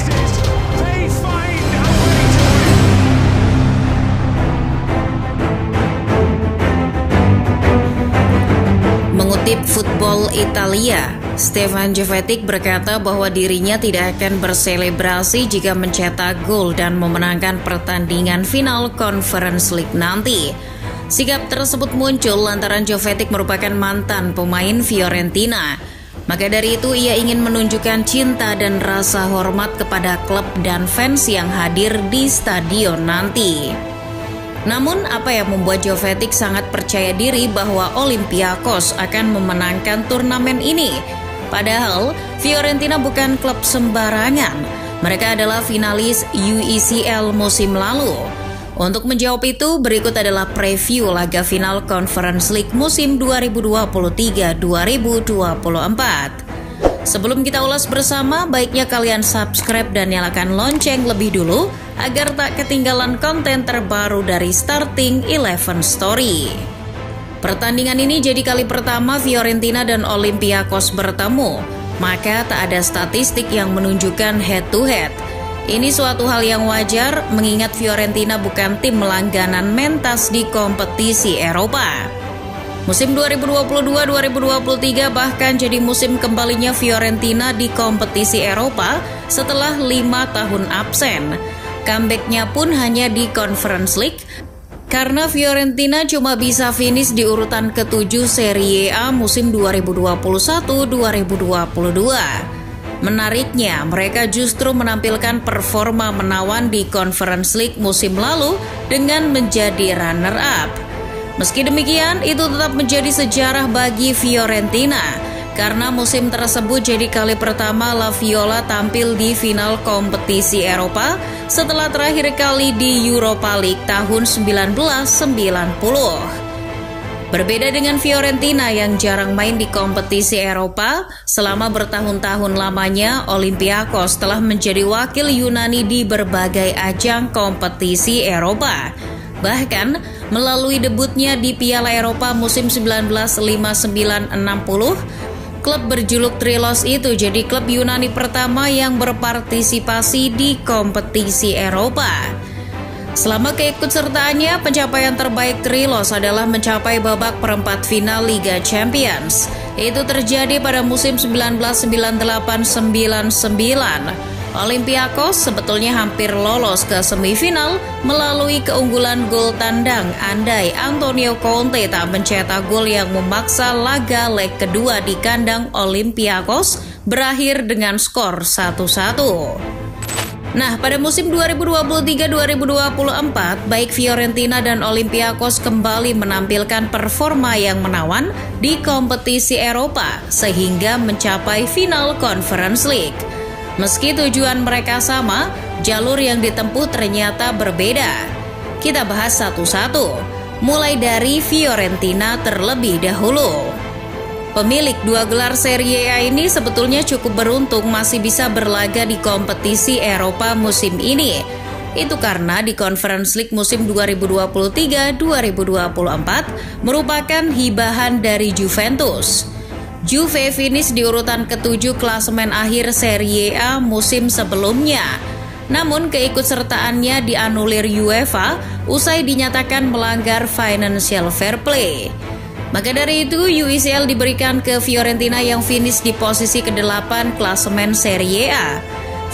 contested. They find a way to win. Mengutip Football Italia, Stefan Jovetic berkata bahwa dirinya tidak akan berselebrasi jika mencetak gol dan memenangkan pertandingan final Conference League nanti. Sikap tersebut muncul lantaran Jovetic merupakan mantan pemain Fiorentina. Maka dari itu ia ingin menunjukkan cinta dan rasa hormat kepada klub dan fans yang hadir di stadion nanti. Namun, apa yang membuat Jovetic sangat percaya diri bahwa Olympiakos akan memenangkan turnamen ini? Padahal, Fiorentina bukan klub sembarangan. Mereka adalah finalis UECL musim lalu. Untuk menjawab itu, berikut adalah preview laga final Conference League musim 2023-2024. Sebelum kita ulas bersama, baiknya kalian subscribe dan nyalakan lonceng lebih dulu agar tak ketinggalan konten terbaru dari Starting 11 Story. Pertandingan ini jadi kali pertama Fiorentina dan Olympiakos bertemu, maka tak ada statistik yang menunjukkan head-to-head. Ini suatu hal yang wajar mengingat Fiorentina bukan tim langganan mentas di kompetisi Eropa. Musim 2022-2023 bahkan jadi musim kembalinya Fiorentina di kompetisi Eropa setelah 5 tahun absen. Comeback-nya pun hanya di Conference League karena Fiorentina cuma bisa finish di urutan ke-7 Serie A musim 2021-2022. Menariknya, mereka justru menampilkan performa menawan di Conference League musim lalu dengan menjadi runner-up. Meski demikian, itu tetap menjadi sejarah bagi Fiorentina karena musim tersebut jadi kali pertama La Viola tampil di final kompetisi Eropa setelah terakhir kali di Europa League tahun 1990. Berbeda dengan Fiorentina yang jarang main di kompetisi Eropa, selama bertahun-tahun lamanya Olympiakos telah menjadi wakil Yunani di berbagai ajang kompetisi Eropa. Bahkan, melalui debutnya di Piala Eropa musim 1959-60, klub berjuluk Trilos itu jadi klub Yunani pertama yang berpartisipasi di kompetisi Eropa. Selama keikutsertaannya, pencapaian terbaik Trilos adalah mencapai babak perempat final Liga Champions. Itu terjadi pada musim 1998-99. Olympiakos sebetulnya hampir lolos ke semifinal melalui keunggulan gol tandang andai Antonio Conte tak mencetak gol yang memaksa laga leg kedua di kandang Olympiakos berakhir dengan skor 1-1. Nah, pada musim 2023-2024, baik Fiorentina dan Olympiakos kembali menampilkan performa yang menawan di kompetisi Eropa sehingga mencapai final Conference League. Meski tujuan mereka sama, jalur yang ditempuh ternyata berbeda. Kita bahas satu-satu, mulai dari Fiorentina terlebih dahulu. Pemilik 2 gelar Serie A ini sebetulnya cukup beruntung masih bisa berlaga di kompetisi Eropa musim ini. Itu karena di Conference League musim 2023-2024 merupakan hibahan dari Juventus. Juve finish di urutan ke-7 klasemen akhir Serie A musim sebelumnya. Namun keikutsertaannya dianulir UEFA usai dinyatakan melanggar financial fair play. Maka dari itu, UECL diberikan ke Fiorentina yang finish di posisi ke-8 klasemen Serie A.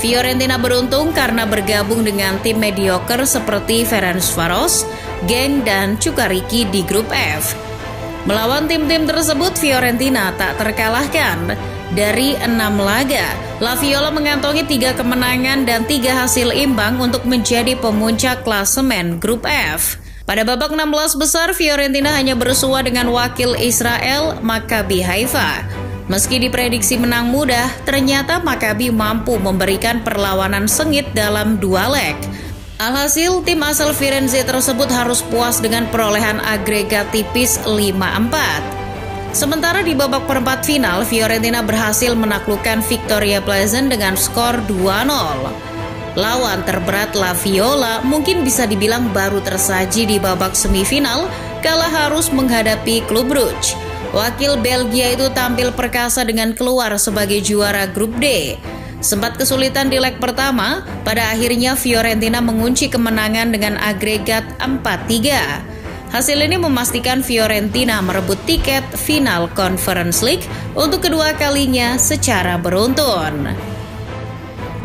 Fiorentina beruntung karena bergabung dengan tim mediocre seperti Ferencvaros, Genk, dan Cukariki di grup F. Melawan tim-tim tersebut, Fiorentina tak terkalahkan. Dari 6 laga, La Viola mengantongi 3 kemenangan dan 3 hasil imbang untuk menjadi pemuncak klasemen grup F. Pada babak 16 besar, Fiorentina hanya bersua dengan wakil Israel, Maccabi Haifa. Meski diprediksi menang mudah, ternyata Maccabi mampu memberikan perlawanan sengit dalam 2 leg. Alhasil, tim asal Firenze tersebut harus puas dengan perolehan agregat tipis 5-4. Sementara di babak perempat final, Fiorentina berhasil menaklukkan Victoria Pleasant dengan skor 2-0. Lawan terberat La Viola mungkin bisa dibilang baru tersaji di babak semifinal kala harus menghadapi klub Brugge. Wakil Belgia itu tampil perkasa dengan keluar sebagai juara grup D. sempat kesulitan di leg pertama, pada akhirnya Fiorentina mengunci kemenangan dengan agregat 4-3. Hasil ini memastikan Fiorentina merebut tiket final Conference League untuk kedua kalinya secara beruntun.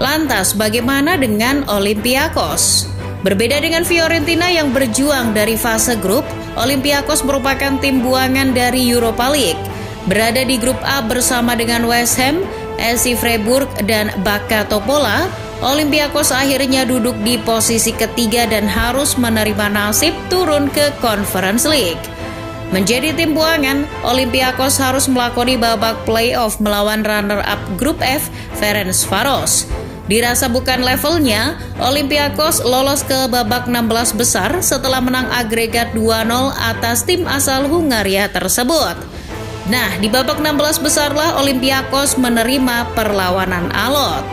Lantas bagaimana dengan Olympiakos? Berbeda dengan Fiorentina yang berjuang dari fase grup, Olympiakos merupakan tim buangan dari Europa League. Berada di grup A bersama dengan West Ham, SC Freiburg, dan Baka Topola, Olympiakos akhirnya duduk di posisi ketiga dan harus menerima nasib turun ke Conference League. Menjadi tim buangan, Olympiakos harus melakoni babak playoff melawan runner-up grup F, Ferencvaros. Dirasa bukan levelnya, Olympiakos lolos ke babak 16 besar setelah menang agregat 2-0 atas tim asal Hungaria tersebut. Nah, di babak 16 besarlah Olympiakos menerima perlawanan alot.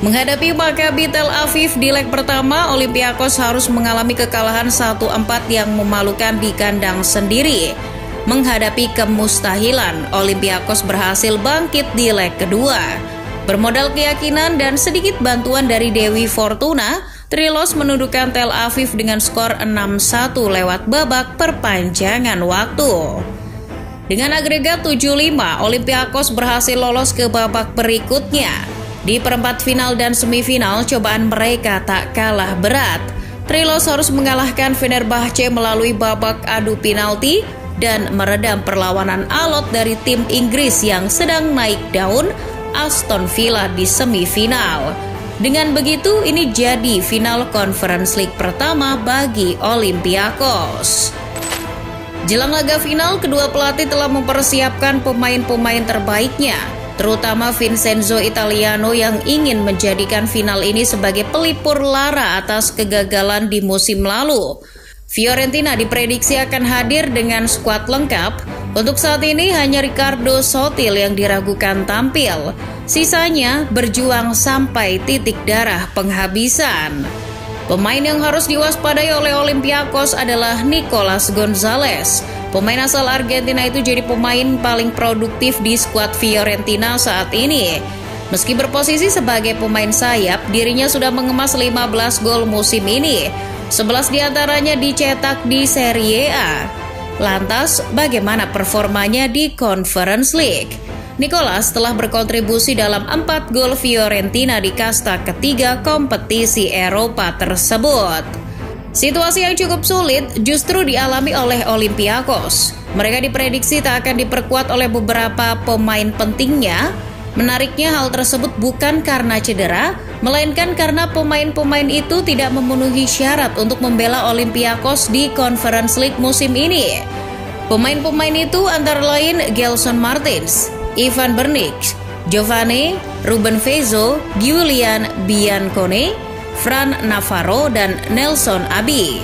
Menghadapi Maccabi Tel Aviv di leg pertama, Olympiakos harus mengalami kekalahan 1-4 yang memalukan di kandang sendiri. Menghadapi kemustahilan, Olympiakos berhasil bangkit di leg kedua. Bermodal keyakinan dan sedikit bantuan dari Dewi Fortuna, Trilos menundukkan Tel Aviv dengan skor 6-1 lewat babak perpanjangan waktu. Dengan agregat 7-5, Olympiakos berhasil lolos ke babak berikutnya. Di perempat final dan semifinal, cobaan mereka tak kalah berat. Trilos harus mengalahkan Fenerbahce melalui babak adu penalti dan meredam perlawanan alot dari tim Inggris yang sedang naik daun, Aston Villa di semifinal. Dengan begitu, ini jadi final Conference League pertama bagi Olympiakos. Jelang laga final, kedua pelatih telah mempersiapkan pemain-pemain terbaiknya, terutama Vincenzo Italiano yang ingin menjadikan final ini sebagai pelipur lara atas kegagalan di musim lalu. Fiorentina diprediksi akan hadir dengan skuad lengkap. Untuk saat ini hanya Ricardo Sottil yang diragukan tampil. Sisanya berjuang sampai titik darah penghabisan. Pemain yang harus diwaspadai oleh Olympiakos adalah Nicolas Gonzalez. Pemain asal Argentina itu jadi pemain paling produktif di skuad Fiorentina saat ini. Meski berposisi sebagai pemain sayap, dirinya sudah mengemas 15 gol musim ini. 11 diantaranya dicetak di Serie A. Lantas, bagaimana performanya di Conference League? Nicolas telah berkontribusi dalam 4 gol Fiorentina di kasta ketiga kompetisi Eropa tersebut. Situasi yang cukup sulit justru dialami oleh Olympiakos. Mereka diprediksi tak akan diperkuat oleh beberapa pemain pentingnya. Menariknya hal tersebut bukan karena cedera, melainkan karena pemain-pemain itu tidak memenuhi syarat untuk membela Olympiakos di Conference League musim ini. Pemain-pemain itu antara lain Gelson Martins, Ivan Bernic, Giovanni, Ruben Vezo, Giulian Biancone, Fran Navarro, dan Nelson Abi.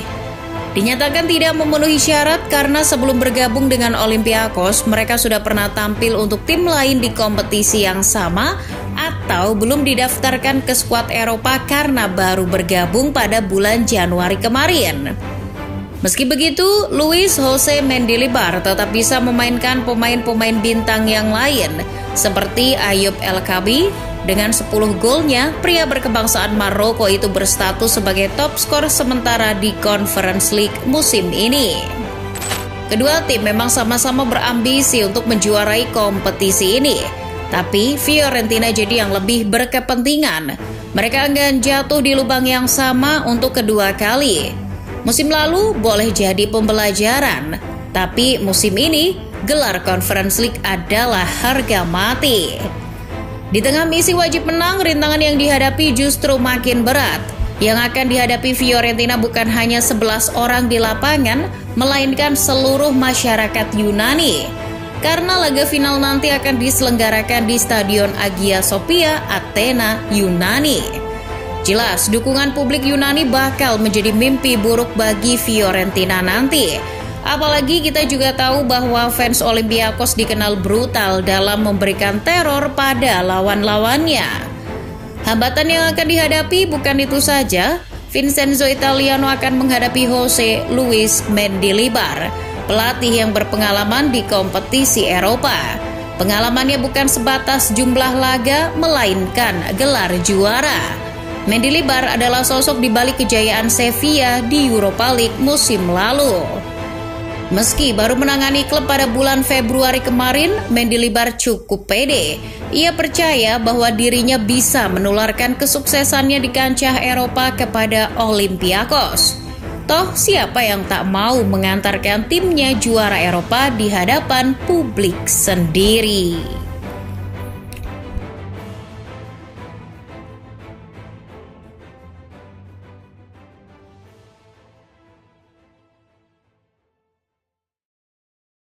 Dinyatakan tidak memenuhi syarat karena sebelum bergabung dengan Olympiakos, mereka sudah pernah tampil untuk tim lain di kompetisi yang sama atau belum didaftarkan ke skuad Eropa karena baru bergabung pada bulan Januari kemarin. Meski begitu, Luis Jose Mendilibar tetap bisa memainkan pemain-pemain bintang yang lain, seperti Ayub El Kabi. Dengan 10 golnya, pria berkebangsaan Maroko itu berstatus sebagai top skor sementara di Conference League musim ini. Kedua tim memang sama-sama berambisi untuk menjuarai kompetisi ini, tapi Fiorentina jadi yang lebih berkepentingan. Mereka enggan jatuh di lubang yang sama untuk kedua kali. Musim lalu boleh jadi pembelajaran, tapi musim ini gelar Conference League adalah harga mati. Di tengah misi wajib menang, rintangan yang dihadapi justru makin berat. Yang akan dihadapi Fiorentina bukan hanya 11 orang di lapangan, melainkan seluruh masyarakat Yunani. Karena laga final nanti akan diselenggarakan di Stadion Hagia Sophia, Athena, Yunani. Jelas, dukungan publik Yunani bakal menjadi mimpi buruk bagi Fiorentina nanti. Apalagi kita juga tahu bahwa fans Olympiakos dikenal brutal dalam memberikan teror pada lawan-lawannya. Hambatan yang akan dihadapi bukan itu saja, Vincenzo Italiano akan menghadapi Jose Luis Mendilibar, pelatih yang berpengalaman di kompetisi Eropa. Pengalamannya bukan sebatas jumlah laga, melainkan gelar juara. Mendilibar adalah sosok di balik kejayaan Sevilla di Europa League musim lalu. Meski baru menangani klub pada bulan Februari kemarin, Mendilibar cukup pede. Ia percaya bahwa dirinya bisa menularkan kesuksesannya di kancah Eropa kepada Olympiakos. Toh siapa yang tak mau mengantarkan timnya juara Eropa di hadapan publik sendiri?